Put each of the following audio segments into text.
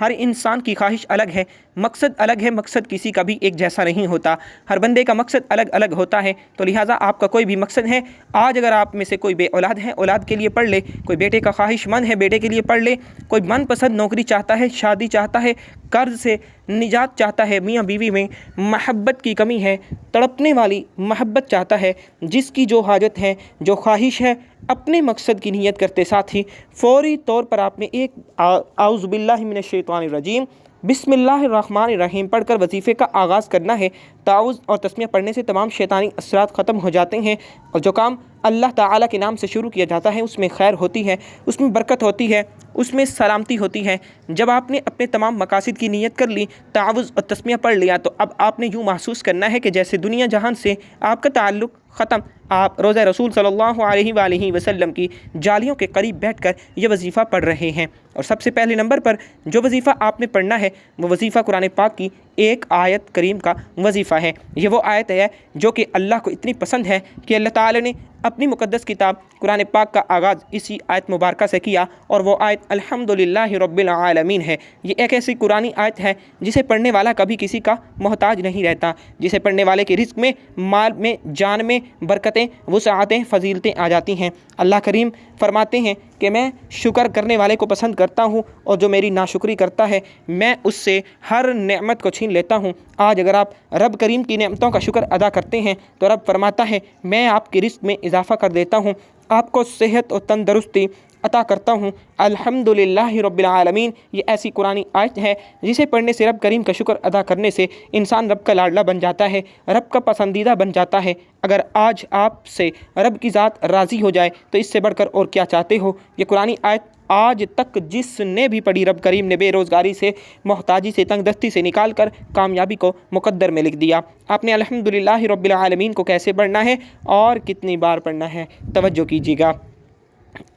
ہر انسان کی خواہش الگ ہے، مقصد الگ ہے، مقصد کسی کا بھی ایک جیسا نہیں ہوتا، ہر بندے کا مقصد الگ الگ ہوتا ہے۔ تو لہٰذا آپ کا کوئی بھی مقصد ہے، آج اگر آپ میں سے کوئی بے اولاد ہے، اولاد کے لیے پڑھ لے، کوئی بیٹے کا خواہش مند ہے، بیٹے کے لیے پڑھ لے، کوئی من پسند نوکری چاہتا ہے، شادی چاہتا ہے، قرض سے نجات چاہتا ہے، میاں بیوی میں محبت کی کمی ہے، تڑپنے والی محبت چاہتا ہے، جس کی جو حاجت ہے، جو خواہش ہے، اپنے مقصد کی نیت کرتے ساتھ ہی فوری طور پر آپ نے ایک اعوذ باللہ من الشیطان الرجیم بسم اللہ الرحمن الرحیم پڑھ کر وظیفے کا آغاز کرنا ہے۔ تعوذ اور تسمیہ پڑھنے سے تمام شیطانی اثرات ختم ہو جاتے ہیں، اور جو کام اللہ تعالیٰ کے نام سے شروع کیا جاتا ہے اس میں خیر ہوتی ہے، اس میں برکت ہوتی ہے، اس میں سلامتی ہوتی ہے۔ جب آپ نے اپنے تمام مقاصد کی نیت کر لی، تعوذ اور تسمیہ پڑھ لیا، تو اب آپ نے یوں محسوس کرنا ہے کہ جیسے دنیا جہان سے آپ کا تعلق ختم، آپ روضہ رسول صلی اللہ علیہ وآلہ وسلم کی جالیوں کے قریب بیٹھ کر یہ وظیفہ پڑھ رہے ہیں۔ اور سب سے پہلے نمبر پر جو وظیفہ آپ نے پڑھنا ہے وہ وظیفہ قرآن پاک کی ایک آیت کریم کا وظیفہ ہے۔ یہ وہ آیت ہے جو کہ اللہ کو اتنی پسند ہے کہ اللہ تعالی نے اپنی مقدس کتاب قرآن پاک کا آغاز اسی آیت مبارکہ سے کیا، اور وہ آیت الحمدللہ رب العالمین ہے۔ یہ ایک ایسی قرآنی آیت ہے جسے پڑھنے والا کبھی کسی کا محتاج نہیں رہتا، جسے پڑھنے والے کے رزق میں، مال میں، جان میں برکتیں، وسعتیں، فضیلتیں آ جاتی ہیں۔ اللہ کریم فرماتے ہیں کہ میں شکر کرنے والے کو پسند کرتا ہوں، اور جو میری ناشکری کرتا ہے میں اس سے ہر نعمت کو چھین لیتا ہوں۔ آج اگر آپ رب کریم کی نعمتوں کا شکر ادا کرتے ہیں تو رب فرماتا ہے میں آپ کے رزق میں اضافہ کر دیتا ہوں، آپ کو صحت اور تندرستی عطا کرتا ہوں۔ الحمدللہ رب العالمین یہ ایسی قرآنی آیت ہے جسے پڑھنے سے رب کریم کا شکر ادا کرنے سے انسان رب کا لاڈلا بن جاتا ہے، رب کا پسندیدہ بن جاتا ہے۔ اگر آج آپ سے رب کی ذات راضی ہو جائے تو اس سے بڑھ کر اور کیا چاہتے ہو۔ یہ قرآنی آیت آج تک جس نے بھی پڑھی، رب کریم نے بے روزگاری سے، محتاجی سے، تنگ دستی سے نکال کر کامیابی کو مقدر میں لکھ دیا۔ آپ نے الحمدللہ رب العالمین کو کیسے پڑھنا ہے اور کتنی بار پڑھنا ہے، توجہ کیجیے گا۔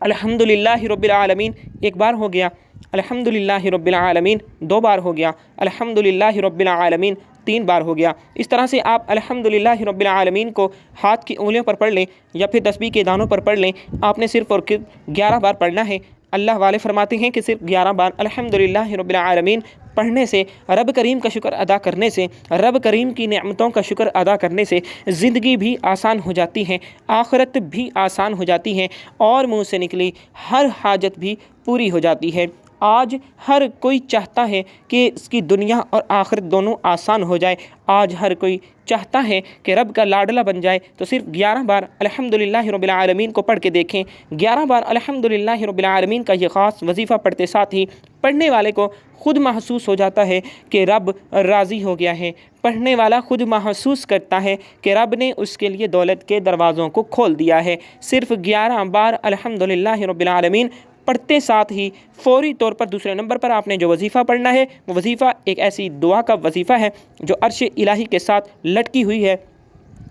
الحمدللہ رب العالمین ایک بار ہو گیا، الحمدللہ رب العالمین دو بار ہو گیا، الحمدللہ رب العالمین تین بار ہو گیا۔ اس طرح سے آپ الحمدللہ رب العالمین کو ہاتھ کی انگلیوں پر پڑھ لیں یا پھر تسبیح کے دانوں پر پڑھ لیں، آپ نے صرف اور 11 بار پڑھنا ہے۔ اللہ والے فرماتے ہیں کہ صرف 11 بار الحمدللہ رب العالمین پڑھنے سے، رب کریم کا شکر ادا کرنے سے، رب کریم کی نعمتوں کا شکر ادا کرنے سے زندگی بھی آسان ہو جاتی ہے، آخرت بھی آسان ہو جاتی ہے، اور منہ سے نکلی ہر حاجت بھی پوری ہو جاتی ہے۔ آج ہر کوئی چاہتا ہے کہ اس کی دنیا اور آخرت دونوں آسان ہو جائے، آج ہر کوئی چاہتا ہے کہ رب کا لاڈلا بن جائے۔ تو صرف 11 بار الحمدللہ رب العالمین کو پڑھ کے دیکھیں۔ 11 بار الحمدللہ رب العالمین کا یہ خاص وظیفہ پڑھتے ساتھ ہی پڑھنے والے کو خود محسوس ہو جاتا ہے کہ رب راضی ہو گیا ہے، پڑھنے والا خود محسوس کرتا ہے کہ رب نے اس کے لیے دولت کے دروازوں کو کھول دیا ہے۔ صرف 11 بار الحمدللہ رب العالمین پڑھتے ساتھ ہی فوری طور پر دوسرے نمبر پر آپ نے جو وظیفہ پڑھنا ہے وہ وظیفہ ایک ایسی دعا کا وظیفہ ہے جو عرش الہی کے ساتھ لٹکی ہوئی ہے،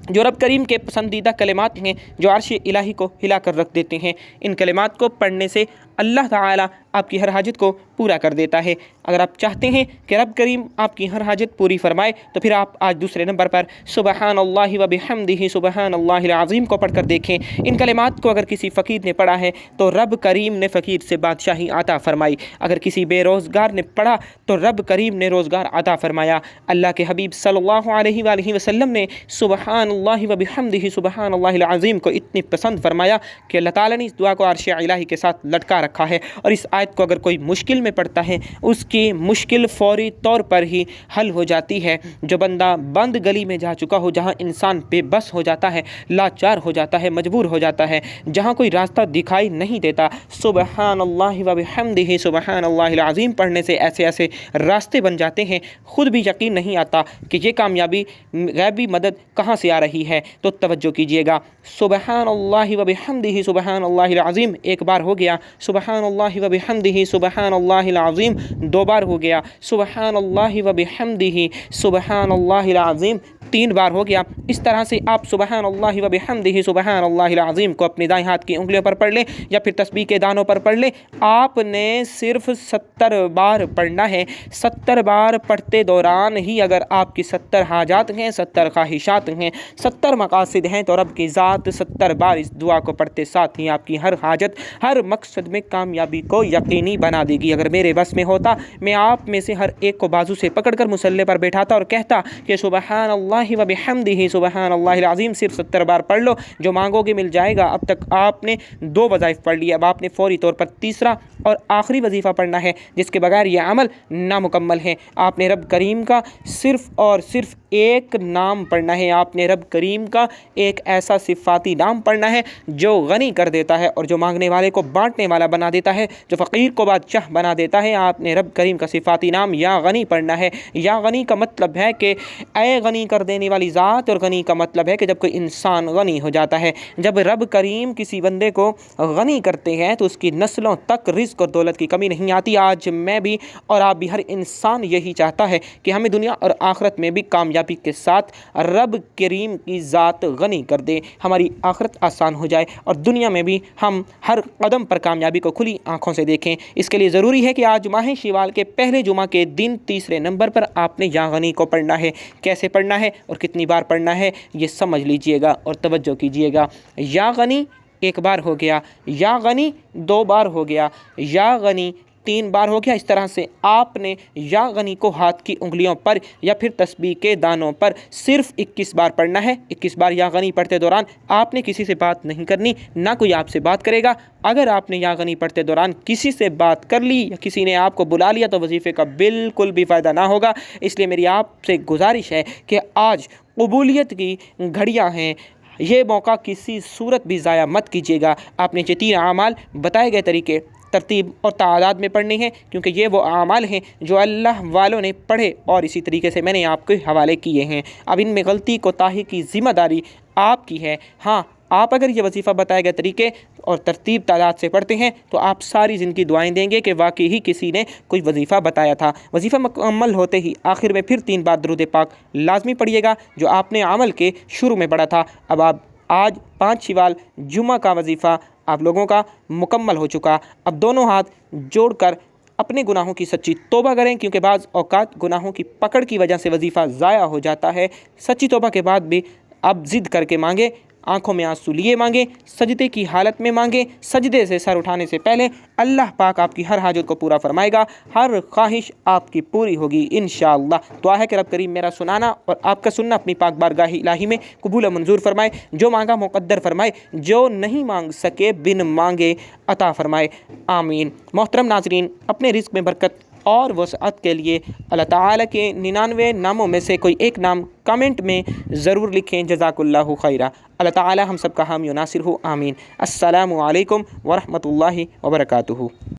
جو رب کریم کے پسندیدہ کلمات ہیں جو عرش الہی کو ہلا کر رکھ دیتے ہیں۔ ان کلمات کو پڑھنے سے اللہ تعالیٰ آپ کی ہر حاجت کو پورا کر دیتا ہے۔ اگر آپ چاہتے ہیں کہ رب کریم آپ کی ہر حاجت پوری فرمائے تو پھر آپ آج دوسرے نمبر پر سبحان اللہ و بحمدہ سبحان اللہ العظیم کو پڑھ کر دیکھیں۔ ان کلمات کو اگر کسی فقیر نے پڑھا ہے تو رب کریم نے فقیر سے بادشاہی عطا فرمائی، اگر کسی بے روزگار نے پڑھا تو رب کریم نے روزگار عطا فرمایا۔ اللہ کے حبیب صلی اللہ علیہ وآلہ وسلم نے سبحان اللہ و بحمدہ سبحان اللہ العظیم کو اتنی پسند فرمایا کہ اللہ تعالیٰ نے اس دعا کو عرش الہی کے ساتھ لٹکا رکھا ہے، اور اس آیت کو اگر کوئی مشکل میں پڑھتا ہے اس کی مشکل فوری طور پر ہی حل ہو جاتی ہے۔ جو بندہ بند گلی میں جا چکا ہو، جہاں انسان بے بس ہو جاتا ہے، لاچار ہو جاتا ہے، مجبور ہو جاتا ہے، جہاں کوئی راستہ دکھائی نہیں دیتا، سبحان اللہ و بحمدہ سبحان اللہ العظیم پڑھنے سے ایسے ایسے راستے بن جاتے ہیں، خود بھی یقین نہیں آتا کہ یہ کامیابی، غیبی مدد کہاں سے آ رہی ہے۔ تو توجہ کیجیے گا، سبحان اللہ و بحمدہ سبحان اللہ العظیم ایک بار ہو گیا، سبحان اللہ و بحمدہ سبحان اللہ العظیم دو بار ہو گیا، سبحان اللہ و بحمدہ سبحان اللہ العظیم تین بار ہو گیا۔ اس طرح سے آپ سبحان اللہ و بحمدہ سبحان اللہ العظیم کو اپنے دائیں ہاتھ کی انگلیوں پر پڑھ لیں یا پھر تسبیح کے دانوں پر پڑھ لیں۔ آپ نے صرف 70 بار پڑھنا ہے۔ 70 بار پڑھتے دوران ہی اگر آپ کی 70 حاجات ہیں، 70 خواہشات ہیں، 70 مقاصد ہیں، تو رب کی ذات 70 بار اس دعا کو پڑھتے ساتھ ہی آپ کی ہر حاجت، ہر مقصد میں کامیابی کو یقینی بنا دے گی۔ اگر میرے بس میں ہوتا میں آپ میں سے ہر ایک کو بازو سے پکڑ کر مصلی پر بیٹھاتا اور کہتا کہ سبحان اللہ و بحمدہ سبحان اللہ العظیم صرف 70 بار پڑھ لو، جو مانگو گے مل جائے گا۔ اب تک آپ نے 2 وظائف پڑھ لیے، اب آپ نے فوری طور پر تیسرا اور آخری وظیفہ پڑھنا ہے، جس کے بغیر یہ عمل نامکمل ہے۔ آپ نے رب کریم کا صرف اور صرف ایک نام پڑھنا ہے، آپ نے رب کریم کا ایک ایسا صفاتی نام پڑھنا ہے جو غنی کر دیتا ہے اور جو مانگنے والے کو بانٹنے والا بنا دیتا ہے، جو فقیر کو بادشاہ بنا دیتا ہے۔ آپ نے رب کریم کا صفاتی نام یا غنی پڑھنا ہے۔ یا غنی کا مطلب ہے کہ اے غنی کر دینے والی ذات، اور غنی کا مطلب ہے کہ جب کوئی انسان غنی ہو جاتا ہے، جب رب کریم کسی بندے کو غنی کرتے ہیں تو اس کی نسلوں تک رزق اور دولت کی کمی نہیں آتی۔ آج میں بھی اور آپ بھی، ہر انسان یہی چاہتا ہے کہ ہمیں دنیا اور آخرت میں بھی کامیابی کے ساتھ رب کریم کی ذات غنی کر دے، ہماری آخرت آسان ہو جائے اور دنیا میں بھی ہم ہر قدم پر کامیابی کو کھلی آنکھوں سے دیکھیں۔ اس کے لیے ضروری ہے کہ آج ماہ شوال کے پہلے جمعہ کے دن تیسرے نمبر پر آپ نے یا غنی کو پڑھنا ہے۔ کیسے پڑھنا ہے اور کتنی بار پڑھنا ہے یہ سمجھ لیجئے گا اور توجہ کیجئے گا۔ یا غنی 1 بار ہو گیا، یا غنی 2 بار ہو گیا، یا غنی 3 بار ہو گیا۔ اس طرح سے آپ نے یا غنی کو ہاتھ کی انگلیوں پر یا پھر تسبیح کے دانوں پر صرف 21 بار پڑھنا ہے۔ 21 بار یا غنی پڑھتے دوران آپ نے کسی سے بات نہیں کرنی، نہ کوئی آپ سے بات کرے گا۔ اگر آپ نے یا غنی پڑھتے دوران کسی سے بات کر لی یا کسی نے آپ کو بلا لیا تو وظیفے کا بالکل بھی فائدہ نہ ہوگا۔ اس لیے میری آپ سے گزارش ہے کہ آج قبولیت کی گھڑیاں ہیں، یہ موقع کسی صورت بھی ضائع مت کیجیے گا۔ آپ نے یہ 3 اعمال بتائے گئے طریقے، ترتیب اور تعداد میں پڑھنے ہیں، کیونکہ یہ وہ اعمال ہیں جو اللہ والوں نے پڑھے اور اسی طریقے سے میں نے آپ کے حوالے کیے ہیں۔ اب ان میں غلطی کوتاہی کی ذمہ داری آپ کی ہے۔ ہاں، آپ اگر یہ وظیفہ بتائے گئے طریقے اور ترتیب تعداد سے پڑھتے ہیں تو آپ ساری زندگی دعائیں دیں گے کہ واقعی ہی کسی نے کوئی وظیفہ بتایا تھا۔ وظیفہ مکمل ہوتے ہی آخر میں پھر 3 بار درود پاک لازمی پڑھیے گا، جو آپ نے عمل کے شروع میں پڑھا تھا۔ اب آپ آج 5 شوال جمعہ کا وظیفہ آپ لوگوں کا مکمل ہو چکا۔ اب دونوں ہاتھ جوڑ کر اپنے گناہوں کی سچی توبہ کریں، کیونکہ بعض اوقات گناہوں کی پکڑ کی وجہ سے وظیفہ ضائع ہو جاتا ہے۔ سچی توبہ کے بعد بھی اب ضد کر کے مانگیں، آنکھوں میں آنسو لیے مانگیں، سجدے کی حالت میں مانگیں۔ سجدے سے سر اٹھانے سے پہلے اللہ پاک آپ کی ہر حاجت کو پورا فرمائے گا، ہر خواہش آپ کی پوری ہوگی انشاءاللہ۔ دعا ہے کہ رب کریم میرا سنانا اور آپ کا سننا اپنی پاک بارگاہ الہی میں قبول و منظور فرمائے، جو مانگا مقدر فرمائے، جو نہیں مانگ سکے بن مانگے عطا فرمائے، آمین۔ محترم ناظرین، اپنے رزق میں برکت اور وسعت کے لیے اللہ تعالیٰ کے 99 ناموں میں سے کوئی ایک نام کمنٹ میں ضرور لکھیں۔ جزاک اللہ خیرہ۔ اللہ تعالیٰ ہم سب کا حامی و ناصر ہو، آمین۔ السلام علیکم ورحمۃ اللہ وبرکاتہ۔